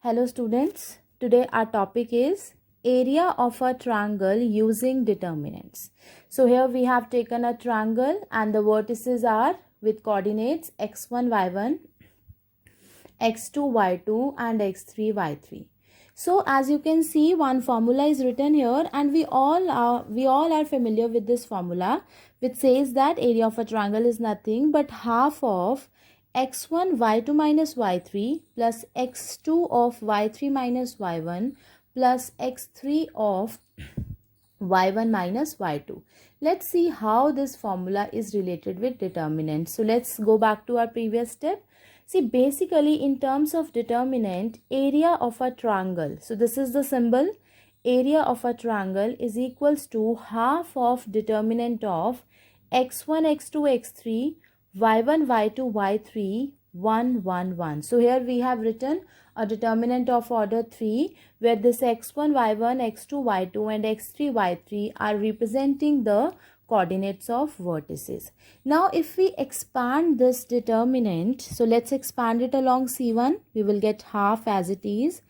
Hello students, today our topic is area of a triangle using determinants. So here we have taken a triangle and the vertices are with coordinates x1, y1, x2, y2 and x3, y3. So as you can see, one formula is written here and we all are familiar with this formula, which says that area of a triangle is nothing but half of x1 y2 minus y3 plus x2 of y3 minus y1 plus x3 of y1 minus y2. Let's see how this formula is related with determinant. So let's go back to our previous step. See, basically in terms of determinant, area of a triangle. So this is the symbol. Area of a triangle is equals to half of determinant of x1, x2, x3, y1, y2, y3, 1, 1, 1. So here we have written a determinant of order 3 where this x1, y1, x2, y2 and x3, y3 are representing the coordinates of vertices. Now if we expand this determinant, so let's expand it along C1, we will get half as it is.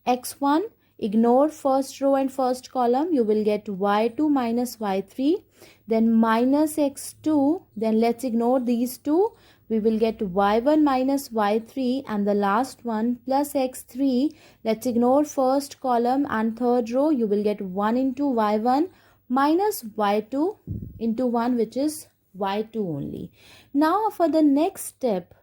x1, ignore first row and first column, you will get y2 minus y3, then minus x2, then let's ignore these two, we will get y1 minus y3 and the last one plus x3, let's ignore first column and third row, you will get 1 into y1 minus y2 into 1 which is y2 only. Now for the next step,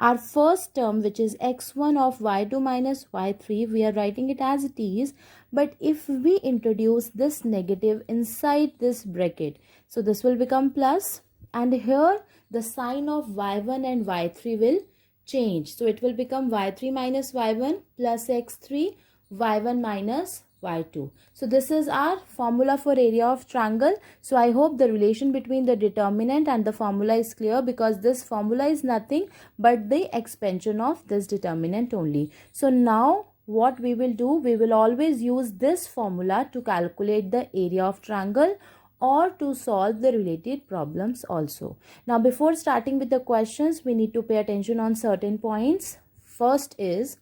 our first term which is x1 of y2 minus y3, we are writing it as it is, but if we introduce this negative inside this bracket, so this will become plus and here the sign of y1 and y3 will change. So it will become y3 minus y1 plus x3, y1 minus y2. So this is our formula for area of triangle. So I hope the relation between the determinant and the formula is clear, because this formula is nothing but the expansion of this determinant only. So now what we will do, we will always use this formula to calculate the area of triangle or to solve the related problems also. Now before starting with the questions, we need to pay attention on certain points. First is,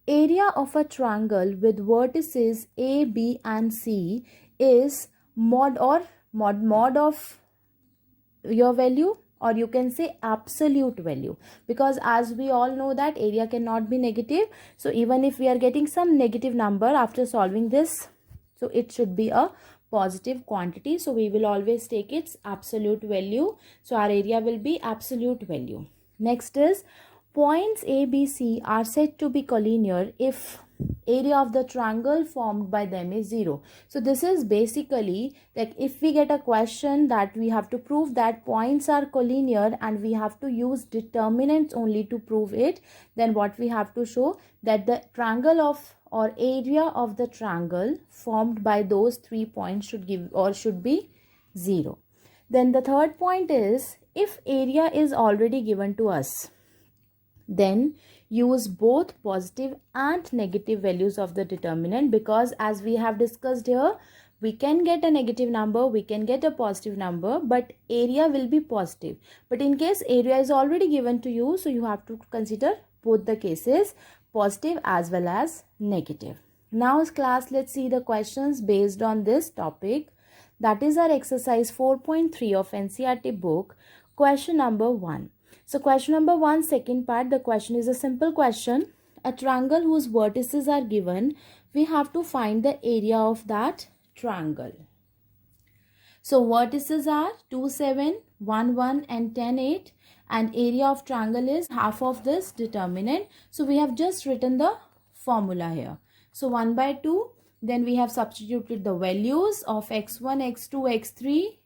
area of a triangle with vertices A, B and C is mod of your value, or you can say absolute value, because as we all know that area cannot be negative. So even if we are getting some negative number after solving this, so it should be a positive quantity. So we will always take its absolute value. So our area will be absolute value. Next is, points A, B, C are said to be collinear if area of the triangle formed by them is 0. So this is basically like if we get a question that we have to prove that points are collinear and we have to use determinants only to prove it, then what we have to show that the triangle of or area of the triangle formed by those 3 points should give or should be 0. Then the third point is, if area is already given to us, then use both positive and negative values of the determinant, because as we have discussed here, we can get a negative number, we can get a positive number, but area will be positive. But in case area is already given to you, so you have to consider both the cases, positive as well as negative. Now class, let's see the questions based on this topic. That is our exercise 4.3 of NCERT book. Question number 1. So question number 1, second part, the question is a simple question. A triangle whose vertices are given, we have to find the area of that triangle. So vertices are 2, 7, 1, 1 and 10, 8, and area of triangle is half of this determinant. So we have just written the formula here. So 1 by 2, then we have substituted the values of x1, x2, x3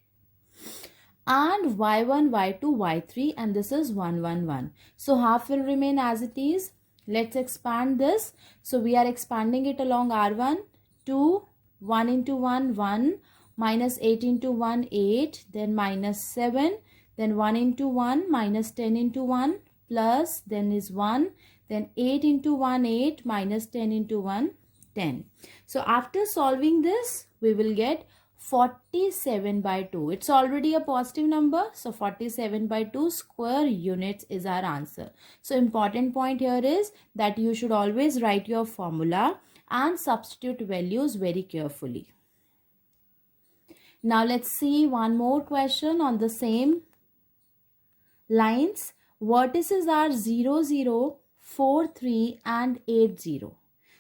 and y1, y2, y3, and this is 1, 1, 1. So half will remain as it is. Let's expand this. So we are expanding it along R1, 2, 1 into 1, 1, minus 8 into 1, 8, then minus 7, then 1 into 1, minus 10 into 1, plus, then is 1, then 8 into 1, 8, minus 10 into 1, 10. So after solving this, we will get 47 by 2. It's already a positive number. So 47 by 2 square units is our answer. So important point here is that you should always write your formula and substitute values very carefully. Now let's see one more question on the same lines. Vertices are 0, 0, 4, 3 and 8, 0.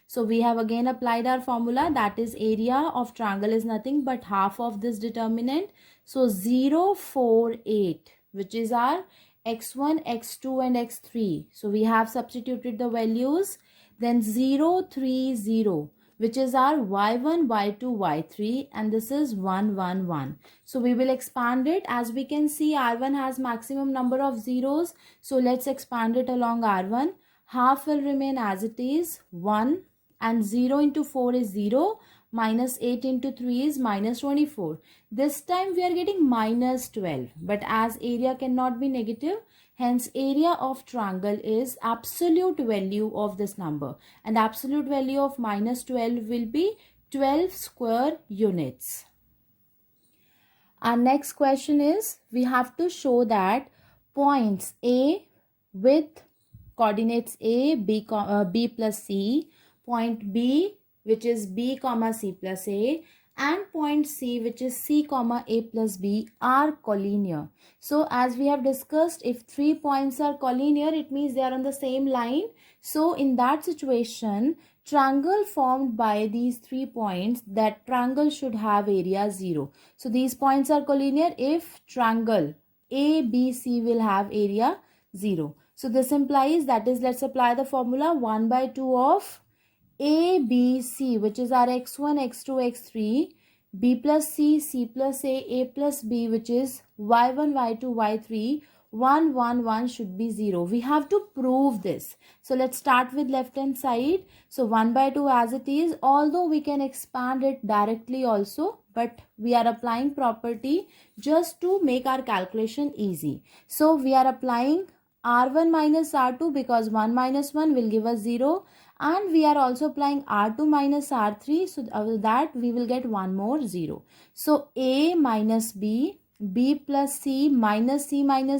So we have again applied our formula, that is area of triangle is nothing but half of this determinant. So 0, 4, 8, which is our x1, x2 and x3. So we have substituted the values. Then 0, 3, 0, which is our y1, y2, y3, and this is 1, 1, 1. So we will expand it. As we can see, R1 has maximum number of zeros. So let's expand it along R1. Half will remain as it is, 1. And 0 into 4 is 0, minus 8 into 3 is minus 24. This time we are getting minus 12. But as area cannot be negative, hence area of triangle is absolute value of this number. And absolute value of minus 12 will be 12 square units. Our next question is, we have to show that points A with coordinates A, B plus C, point B which is B comma C plus A, and point C which is C comma A plus B are collinear. So as we have discussed, if 3 points are collinear, it means they are on the same line. So in that situation, triangle formed by these 3 points, that triangle should have area 0. So these points are collinear if triangle ABC will have area 0. So this implies, that is, let's apply the formula 1 by 2 of ABC, which is our x1, x2, x3, B plus C, C plus A plus B, which is y1, y2, y3, 1, 1, 1 should be 0. We have to prove this. So let's start with left hand side. So 1 by 2 as it is, although we can expand it directly also, but we are applying property just to make our calculation easy. So we are applying R1 minus R2 because 1 minus 1 will give us 0. And we are also applying R2 minus R3. So that we will get one more 0. So A minus B, B plus C minus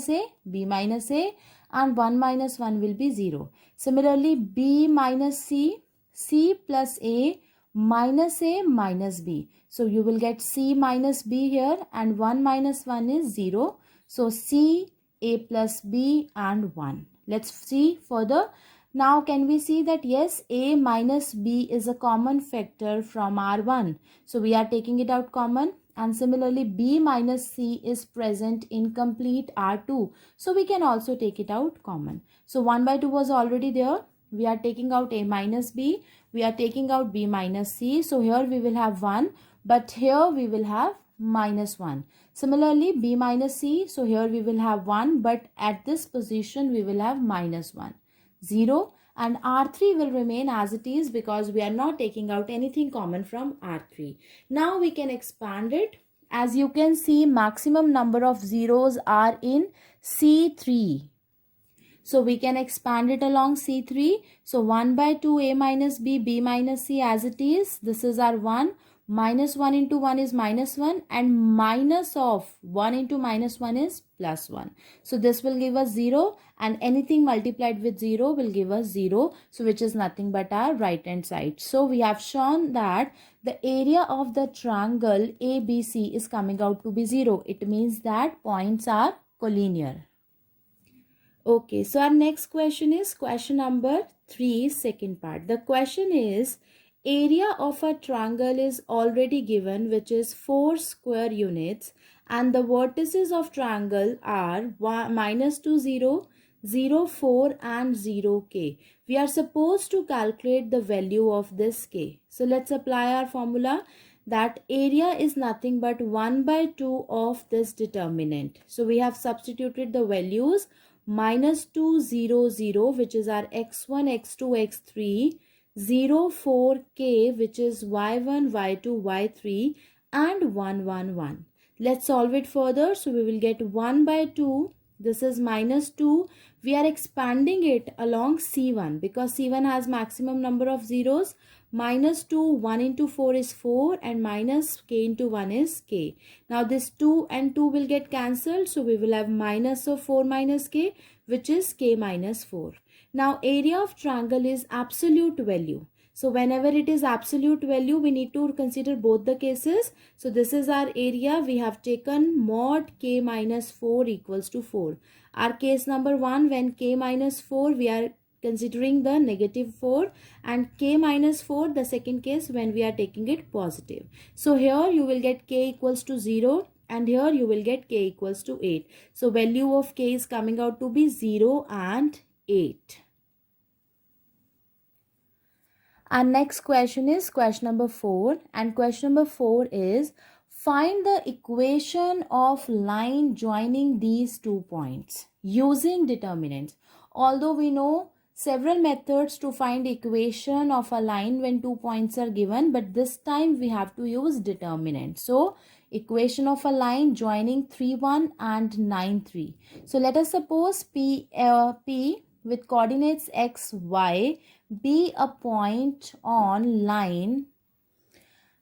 A, B minus A, and 1 minus 1 will be 0. Similarly, B minus C, C plus A minus B. So you will get C minus B here, and 1 minus 1 is 0. So C, A plus B and 1. Let's see further. Now can we see that yes, A minus B is a common factor from R1. So we are taking it out common. And similarly, B minus C is present in complete R2. So we can also take it out common. So 1 by 2 was already there. We are taking out A minus B. We are taking out B minus C. So here we will have 1. But here we will have minus 1. Similarly, B minus C. So here we will have 1. But at this position we will have minus 1. 0, and R3 will remain as it is because we are not taking out anything common from R3. Now we can expand it. As you can see, maximum number of zeros are in C3. So we can expand it along C3. So 1 by 2 A minus B, B minus C as it is. This is our 1. Minus 1 into 1 is minus 1, and minus of 1 into minus 1 is plus 1. So this will give us 0, and anything multiplied with 0 will give us 0. So which is nothing but our right hand side. So we have shown that the area of the triangle ABC is coming out to be 0. It means that points are collinear. Okay, so our next question is question number 3, second part. The question is, area of a triangle is already given, which is 4 square units, and the vertices of triangle are minus 2, 0, 0, 4 and 0, k. We are supposed to calculate the value of this k. So let's apply our formula, that area is nothing but 1 by 2 of this determinant. So we have substituted the values minus 2, 0, 0, which is our x1, x2, x3, 0, 4, k, which is y1, y2, y3, and 1, 1, 1. Let's solve it further. So we will get 1 by 2 this is minus 2. We are expanding it along C1 because C1 has maximum number of zeros. Minus 2, 1 into 4 is 4 and minus k into 1 is k. Now this 2 and 2 will get cancelled. So we will have minus of 4 minus k, which is k minus 4. Now area of triangle is absolute value. So whenever it is absolute value, we need to consider both the cases. So this is our area. We have taken mod k minus 4 equals to 4. Our case number 1, when k minus 4, we are considering the negative 4, and k minus 4, the second case when we are taking it positive. So here you will get k equals to 0 and here you will get k equals to 8. So value of k is coming out to be 0 and 8. Our next question is question number 4, and question number 4 is find the equation of line joining these 2 points using determinants. Although we know several methods to find equation of a line when 2 points are given, but this time we have to use determinant. So equation of a line joining 3, 1 and 9, 3. So let us suppose P with coordinates x, y be a point on line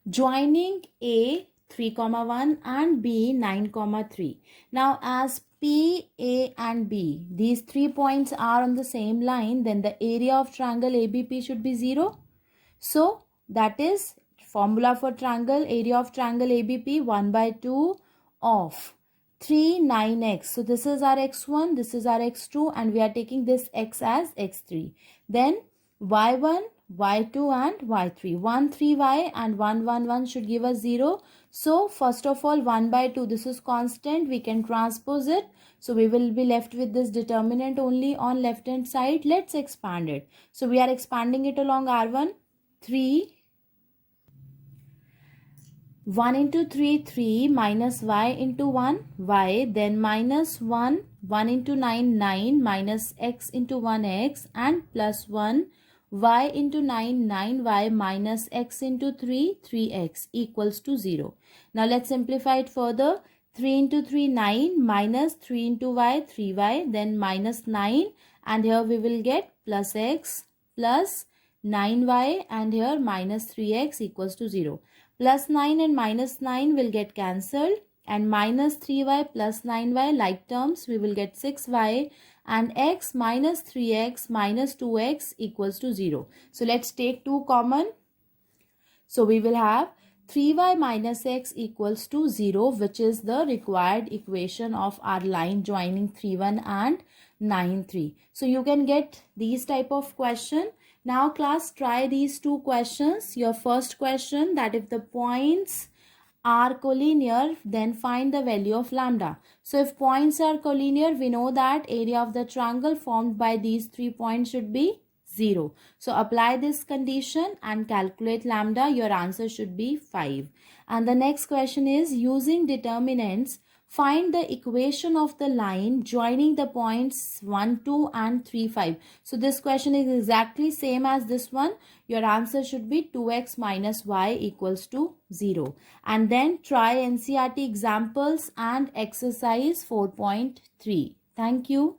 joining A 3, 1 and B 9, 3. Now as P, A and B, these 3 points are on the same line, then the area of triangle ABP should be 0. So that is formula for triangle, area of triangle ABP 1 by 2 of 3, 9x. So this is our x1, this is our x2 and we are taking this x as x3. Then y1, y2 and y3. 1, 3y and 1, 1, 1 should give us 0. So first of all 1 by 2, this is constant, we can transpose it. So we will be left with this determinant only on left hand side. Let's expand it. So we are expanding it along R1, 3. 1 into 3, 3 minus y into 1, y, then minus 1, 1 into 9, 9 minus x into 1, x and plus 1, y into 9, 9y minus x into 3, 3x equals to 0. Now let's simplify it further. 3 into 3, 9 minus 3 into y, 3y, then minus 9 and here we will get plus x plus 9y and here minus 3x equals to 0. Plus 9 and minus 9 will get cancelled and minus 3y plus 9y like terms we will get 6y and x minus 3x minus 2x equals to 0. So let's take 2 common. So we will have 3y minus x equals to 0, which is the required equation of our line joining 3, 1 and 9, 3. So you can get these type of question. Now class, try these 2 questions. Your first question, that if the points are collinear, then find the value of lambda. So if points are collinear, we know that area of the triangle formed by these 3 points should be 0. So apply this condition and calculate lambda. Your answer should be 5. And the next question is using determinants, find the equation of the line joining the points 1, 2 and 3, 5. So this question is exactly same as this one. Your answer should be 2x minus y equals to 0. And then try NCERT examples and exercise 4.3. Thank you.